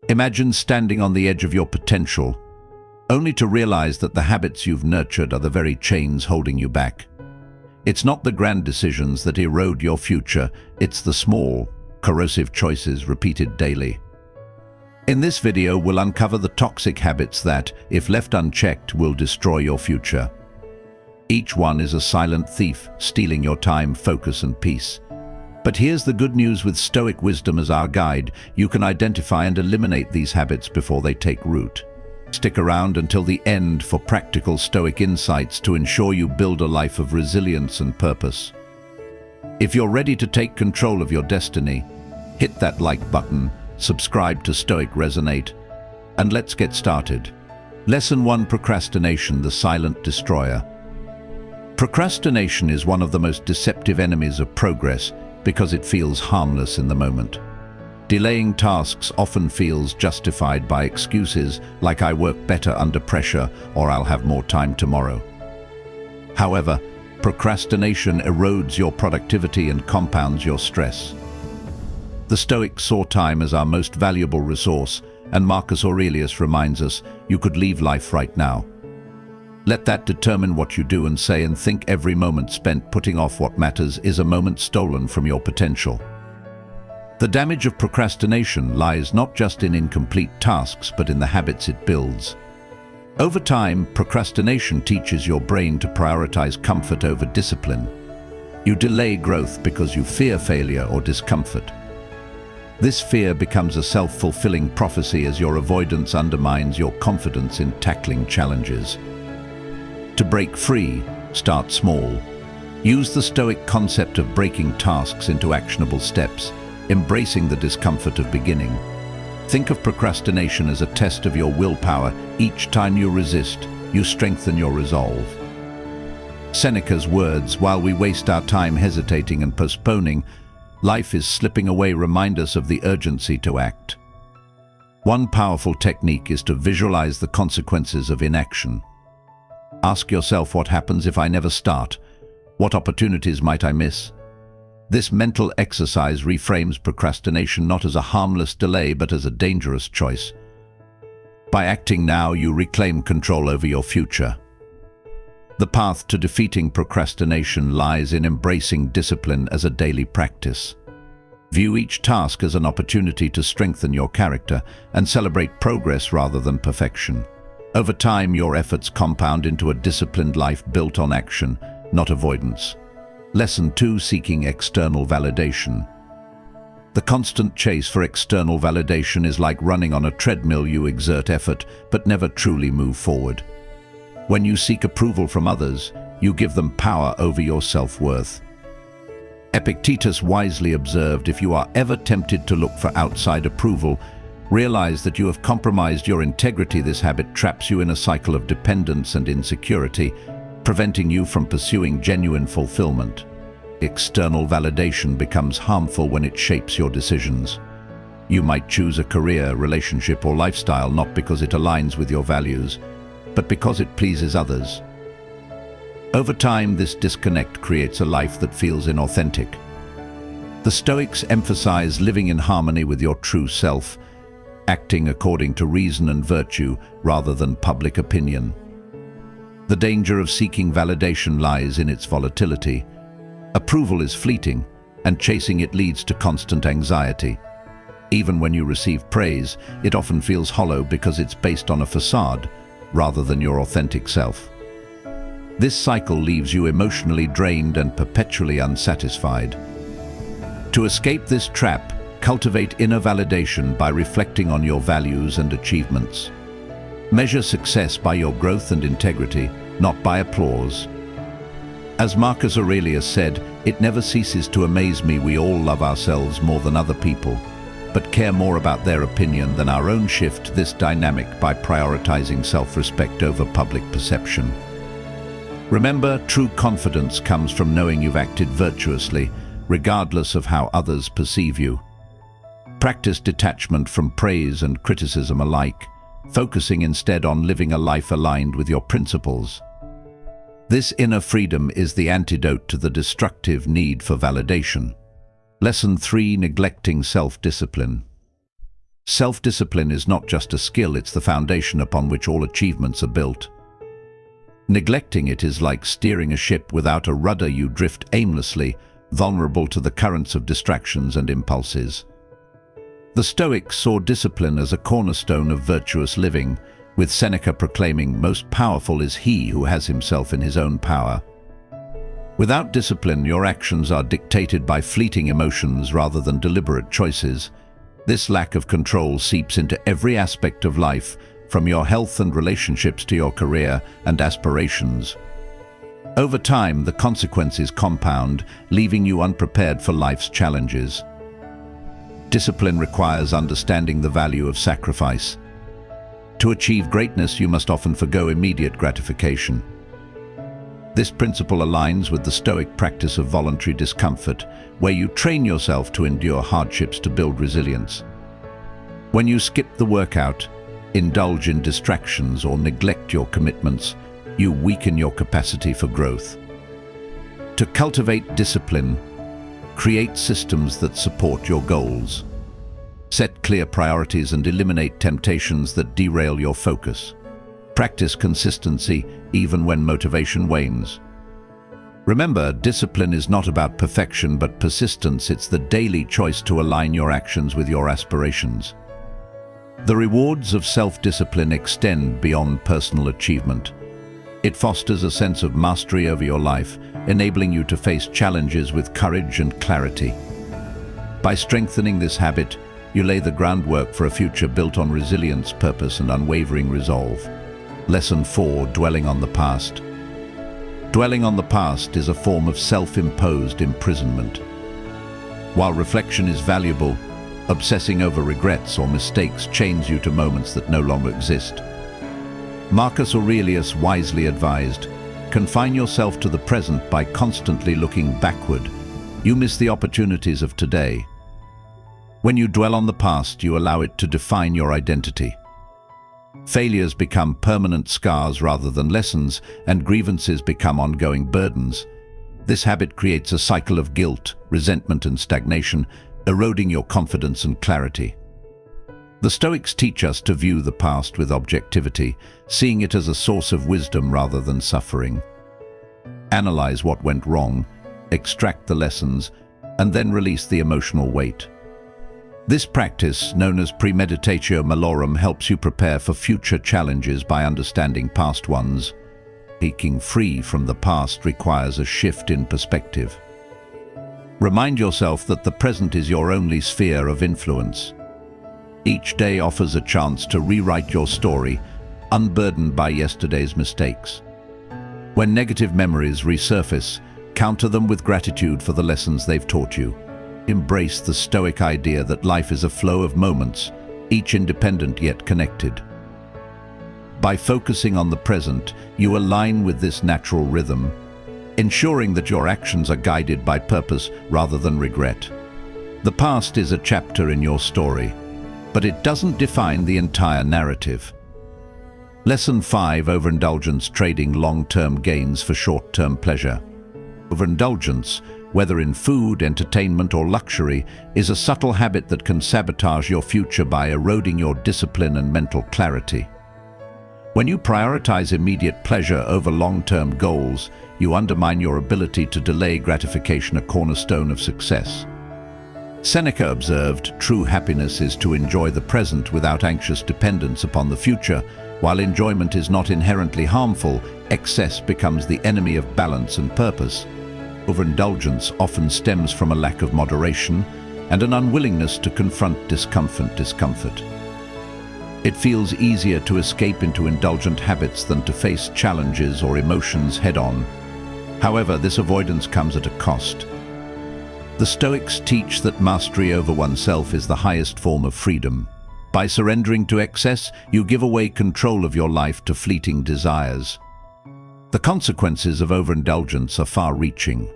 Imagine standing on the edge of your potential, only to realize that the habits you've nurtured are the very chains holding you back. It's not the grand decisions that erode your future, it's the small, corrosive choices repeated daily. In this video, we'll uncover the toxic habits that, if left unchecked, will destroy your future. Each one is a silent thief, stealing your time, focus, and peace. But here's the good news: with Stoic wisdom as our guide, you can identify and eliminate these habits before they take root. Stick around until the end for practical Stoic insights to ensure you build a life of resilience and purpose. If you're ready to take control of your destiny, hit that like button, subscribe to Stoic Resonate, and let's get started. Lesson 1: Procrastination, the silent destroyer. Procrastination is one of the most deceptive enemies of progress because it feels harmless in the moment. Delaying tasks often feels justified by excuses like "I work better under pressure" or "I'll have more time tomorrow." However, procrastination erodes your productivity and compounds your stress. The Stoics saw time as our most valuable resource, and Marcus Aurelius reminds us, "You could leave life right now." Let that determine what you do and say and think. Every moment spent putting off what matters is a moment stolen from your potential. The damage of procrastination lies not just in incomplete tasks, but in the habits it builds. Over time, procrastination teaches your brain to prioritize comfort over discipline. You delay growth because you fear failure or discomfort. This fear becomes a self-fulfilling prophecy as your avoidance undermines your confidence in tackling challenges. To break free, start small. Use the Stoic concept of breaking tasks into actionable steps, embracing the discomfort of beginning. Think of procrastination as a test of your willpower. Each time you resist, you strengthen your resolve. Seneca's words, "While we waste our time hesitating and postponing, life is slipping away," remind us of the urgency to act. One powerful technique is to visualize the consequences of inaction. Ask yourself, what happens if I never start? What opportunities might I miss? This mental exercise reframes procrastination not as a harmless delay, but as a dangerous choice. By acting now, you reclaim control over your future. The path to defeating procrastination lies in embracing discipline as a daily practice. View each task as an opportunity to strengthen your character and celebrate progress rather than perfection. Over time, your efforts compound into a disciplined life built on action, not avoidance. Lesson 2: Seeking external validation. The constant chase for external validation is like running on a treadmill. You exert effort, but never truly move forward. When you seek approval from others, you give them power over your self-worth. Epictetus wisely observed, "If you are ever tempted to look for outside approval, realize that you have compromised your integrity." This habit traps you in a cycle of dependence and insecurity, preventing you from pursuing genuine fulfillment. External validation becomes harmful when it shapes your decisions. You might choose a career, relationship, or lifestyle not because it aligns with your values, but because it pleases others. Over time, this disconnect creates a life that feels inauthentic. The Stoics emphasize living in harmony with your true self, acting according to reason and virtue rather than public opinion. The danger of seeking validation lies in its volatility. Approval is fleeting, and chasing it leads to constant anxiety. Even when you receive praise, it often feels hollow because it's based on a facade rather than your authentic self. This cycle leaves you emotionally drained and perpetually unsatisfied. To escape this trap, cultivate inner validation by reflecting on your values and achievements. Measure success by your growth and integrity, not by applause. As Marcus Aurelius said, "It never ceases to amaze me we all love ourselves more than other people, but care more about their opinion than our own." Shift this dynamic by prioritizing self-respect over public perception. Remember, true confidence comes from knowing you've acted virtuously, regardless of how others perceive you. Practice detachment from praise and criticism alike, focusing instead on living a life aligned with your principles. This inner freedom is the antidote to the destructive need for validation. Lesson 3: Neglecting self-discipline. Self-discipline is not just a skill, it's the foundation upon which all achievements are built. Neglecting it is like steering a ship without a rudder. You drift aimlessly, vulnerable to the currents of distractions and impulses. The Stoics saw discipline as a cornerstone of virtuous living, with Seneca proclaiming, "Most powerful is he who has himself in his own power." Without discipline, your actions are dictated by fleeting emotions rather than deliberate choices. This lack of control seeps into every aspect of life, from your health and relationships to your career and aspirations. Over time, the consequences compound, leaving you unprepared for life's challenges. Discipline requires understanding the value of sacrifice. To achieve greatness, you must often forgo immediate gratification. This principle aligns with the Stoic practice of voluntary discomfort, where you train yourself to endure hardships to build resilience. When you skip the workout, indulge in distractions, or neglect your commitments, you weaken your capacity for growth. To cultivate discipline, create systems that support your goals. Set clear priorities and eliminate temptations that derail your focus. Practice consistency even when motivation wanes. Remember, discipline is not about perfection but persistence. It's the daily choice to align your actions with your aspirations. The rewards of self-discipline extend beyond personal achievement. It fosters a sense of mastery over your life, enabling you to face challenges with courage and clarity. By strengthening this habit, you lay the groundwork for a future built on resilience, purpose, and unwavering resolve. Lesson 4. Dwelling on the past. Dwelling on the past is a form of self-imposed imprisonment. While reflection is valuable, obsessing over regrets or mistakes chains you to moments that no longer exist. Marcus Aurelius wisely advised, "Confine yourself to the present by constantly looking backward. You miss the opportunities of today." When you dwell on the past, you allow it to define your identity. Failures become permanent scars rather than lessons, and grievances become ongoing burdens. This habit creates a cycle of guilt, resentment, and stagnation, eroding your confidence and clarity. The Stoics teach us to view the past with objectivity, seeing it as a source of wisdom rather than suffering. Analyze what went wrong, extract the lessons, and then release the emotional weight. This practice, known as premeditatio malorum, helps you prepare for future challenges by understanding past ones. Breaking free from the past requires a shift in perspective. Remind yourself that the present is your only sphere of influence. Each day offers a chance to rewrite your story, unburdened by yesterday's mistakes. When negative memories resurface, counter them with gratitude for the lessons they've taught you. Embrace the Stoic idea that life is a flow of moments, each independent yet connected. By focusing on the present, you align with this natural rhythm, ensuring that your actions are guided by purpose rather than regret. The past is a chapter in your story, but it doesn't define the entire narrative. Lesson 5. Overindulgence. Trading long-term gains for short-term pleasure. Overindulgence, whether in food, entertainment, or luxury, is a subtle habit that can sabotage your future by eroding your discipline and mental clarity. When you prioritize immediate pleasure over long-term goals, you undermine your ability to delay gratification, a cornerstone of success. Seneca observed, "True happiness is to enjoy the present without anxious dependence upon the future." While enjoyment is not inherently harmful, excess becomes the enemy of balance and purpose. Overindulgence often stems from a lack of moderation and an unwillingness to confront discomfort. It feels easier to escape into indulgent habits than to face challenges or emotions head-on. However, this avoidance comes at a cost. The Stoics teach that mastery over oneself is the highest form of freedom. By surrendering to excess, you give away control of your life to fleeting desires. The consequences of overindulgence are far-reaching.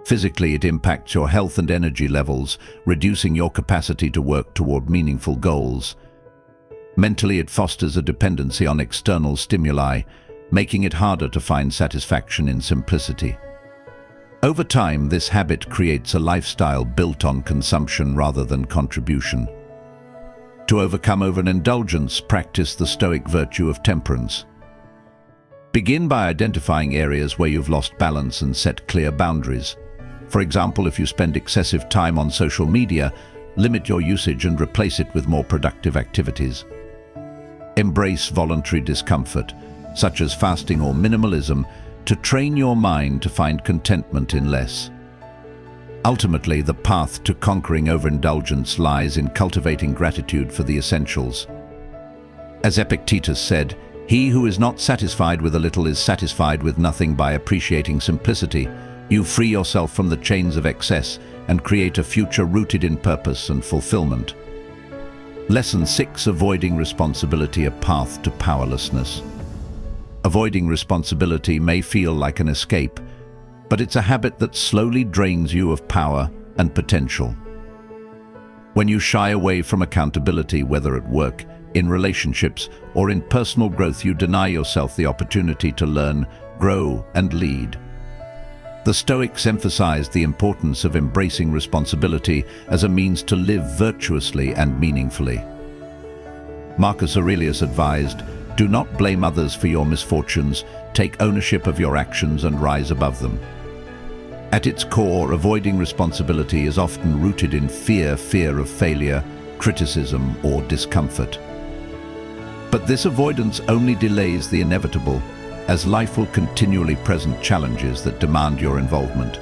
Physically, it impacts your health and energy levels, reducing your capacity to work toward meaningful goals. Mentally, it fosters a dependency on external stimuli, making it harder to find satisfaction in simplicity. Over time, this habit creates a lifestyle built on consumption rather than contribution. To overcome overindulgence, practice the Stoic virtue of temperance. Begin by identifying areas where you've lost balance and set clear boundaries. For example, if you spend excessive time on social media, limit your usage and replace it with more productive activities. Embrace voluntary discomfort, such as fasting or minimalism, to train your mind to find contentment in less. Ultimately, the path to conquering overindulgence lies in cultivating gratitude for the essentials. As Epictetus said, "He who is not satisfied with a little is satisfied with nothing." By appreciating simplicity, you free yourself from the chains of excess and create a future rooted in purpose and fulfillment. Lesson 6: Avoiding responsibility, a path to powerlessness. Avoiding responsibility may feel like an escape, but it's a habit that slowly drains you of power and potential. When you shy away from accountability, whether at work, in relationships, or in personal growth, you deny yourself the opportunity to learn, grow, and lead. The Stoics emphasized the importance of embracing responsibility as a means to live virtuously and meaningfully. Marcus Aurelius advised, "Do not blame others for your misfortunes, take ownership of your actions and rise above them." At its core, avoiding responsibility is often rooted in fear of failure, criticism, or discomfort. But this avoidance only delays the inevitable, as life will continually present challenges that demand your involvement.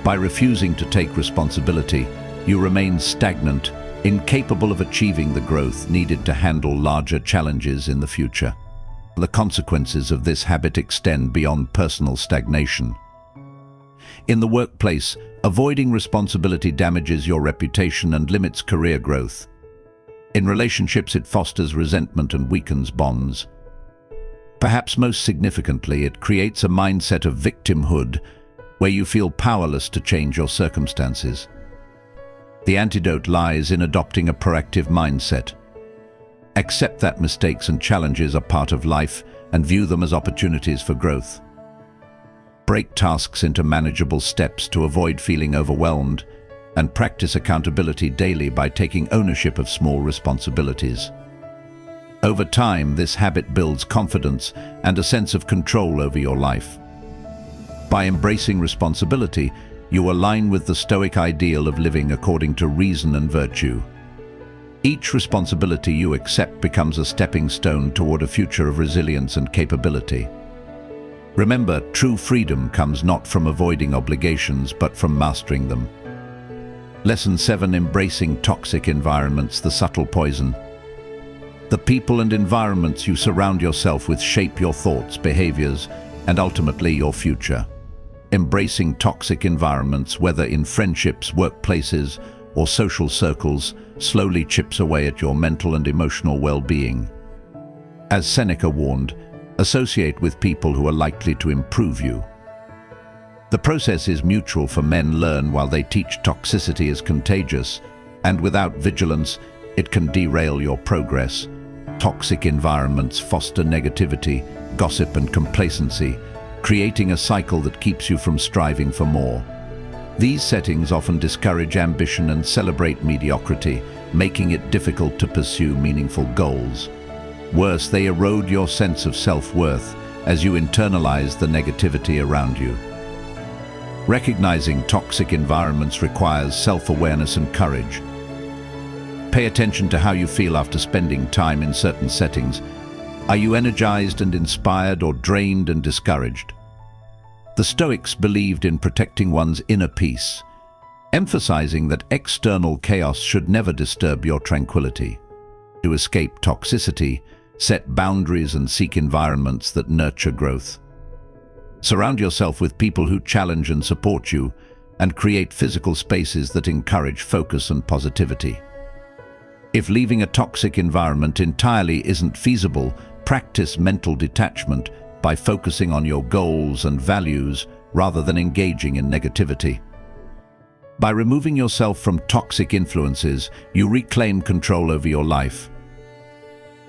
By refusing to take responsibility, you remain stagnant, incapable of achieving the growth needed to handle larger challenges in the future. The consequences of this habit extend beyond personal stagnation. In the workplace, avoiding responsibility damages your reputation and limits career growth. In relationships, it fosters resentment and weakens bonds. Perhaps most significantly, it creates a mindset of victimhood, where you feel powerless to change your circumstances. The antidote lies in adopting a proactive mindset. Accept that mistakes and challenges are part of life and view them as opportunities for growth. Break tasks into manageable steps to avoid feeling overwhelmed, and practice accountability daily by taking ownership of small responsibilities. Over time, this habit builds confidence and a sense of control over your life. By embracing responsibility, you align with the Stoic ideal of living according to reason and virtue. Each responsibility you accept becomes a stepping stone toward a future of resilience and capability. Remember, true freedom comes not from avoiding obligations, but from mastering them. Lesson 7: Embracing toxic environments, the subtle poison. The people and environments you surround yourself with shape your thoughts, behaviors, and ultimately your future. Embracing toxic environments, whether in friendships, workplaces, or social circles, slowly chips away at your mental and emotional well-being. As Seneca warned, associate with people who are likely to improve you. The process is mutual, for men learn while they teach. Toxicity is contagious, and without vigilance, it can derail your progress. Toxic environments foster negativity, gossip, and complacency, creating a cycle that keeps you from striving for more. These settings often discourage ambition and celebrate mediocrity, making it difficult to pursue meaningful goals. Worse, they erode your sense of self-worth as you internalize the negativity around you. Recognizing toxic environments requires self-awareness and courage. Pay attention to how you feel after spending time in certain settings. Are you energized and inspired, or drained and discouraged? The Stoics believed in protecting one's inner peace, emphasizing that external chaos should never disturb your tranquility. To escape toxicity, set boundaries and seek environments that nurture growth. Surround yourself with people who challenge and support you, and create physical spaces that encourage focus and positivity. If leaving a toxic environment entirely isn't feasible, practice mental detachment by focusing on your goals and values rather than engaging in negativity. By removing yourself from toxic influences, you reclaim control over your life.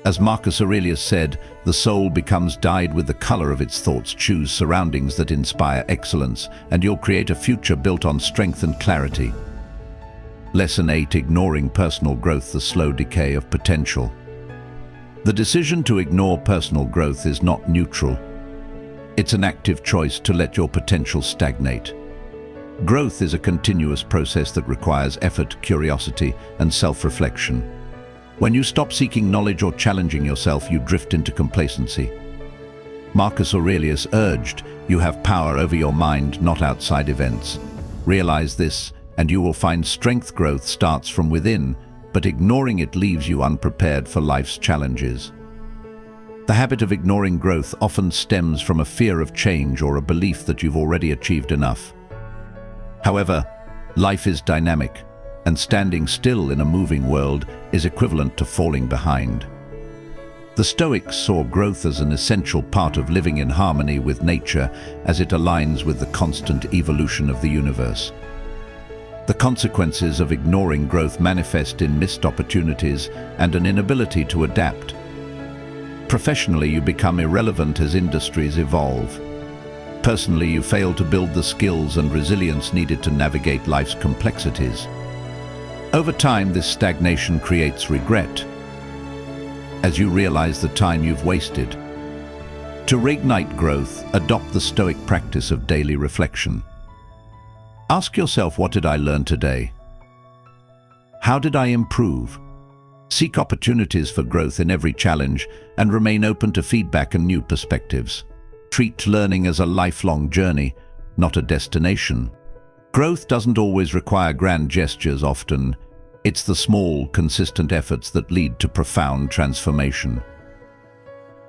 As Marcus Aurelius said, the soul becomes dyed with the color of its thoughts. Choose surroundings that inspire excellence, and you'll create a future built on strength and clarity. Lesson 8: Ignoring personal growth, the slow decay of potential. The decision to ignore personal growth is not neutral. It's an active choice to let your potential stagnate. Growth is a continuous process that requires effort, curiosity, and self-reflection. When you stop seeking knowledge or challenging yourself, you drift into complacency. Marcus Aurelius urged, "You have power over your mind, not outside events." Realize this, and you will find strength. Growth starts from within, but ignoring it leaves you unprepared for life's challenges. The habit of ignoring growth often stems from a fear of change or a belief that you've already achieved enough. However, life is dynamic, and standing still in a moving world is equivalent to falling behind. The Stoics saw growth as an essential part of living in harmony with nature, as it aligns with the constant evolution of the universe. The consequences of ignoring growth manifest in missed opportunities and an inability to adapt. Professionally, you become irrelevant as industries evolve. Personally, you fail to build the skills and resilience needed to navigate life's complexities. Over time, this stagnation creates regret, as you realize the time you've wasted. To reignite growth, adopt the Stoic practice of daily reflection. Ask yourself, what did I learn today? How did I improve? Seek opportunities for growth in every challenge and remain open to feedback and new perspectives. Treat learning as a lifelong journey, not a destination. Growth doesn't always require grand gestures. Often, it's the small, consistent efforts that lead to profound transformation.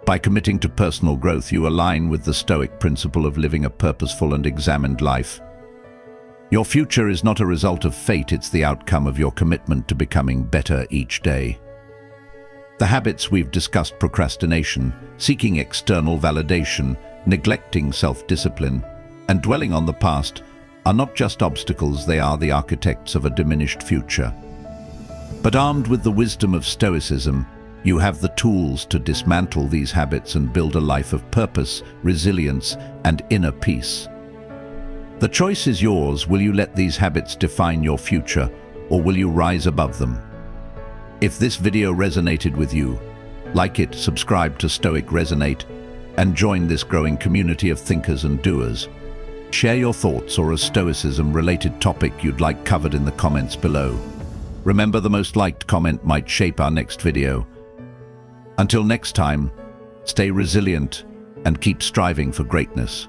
By committing to personal growth, you align with the Stoic principle of living a purposeful and examined life. Your future is not a result of fate, it's the outcome of your commitment to becoming better each day. The habits we've discussed: procrastination, seeking external validation, neglecting self-discipline, and dwelling on the past, are not just obstacles, they are the architects of a diminished future. But armed with the wisdom of Stoicism, you have the tools to dismantle these habits and build a life of purpose, resilience, and inner peace. The choice is yours. Will you let these habits define your future, or will you rise above them? If this video resonated with you, like it, subscribe to Stoic Resonate, and join this growing community of thinkers and doers. Share your thoughts or a Stoicism-related topic you'd like covered in the comments below. Remember, the most liked comment might shape our next video. Until next time, stay resilient and keep striving for greatness.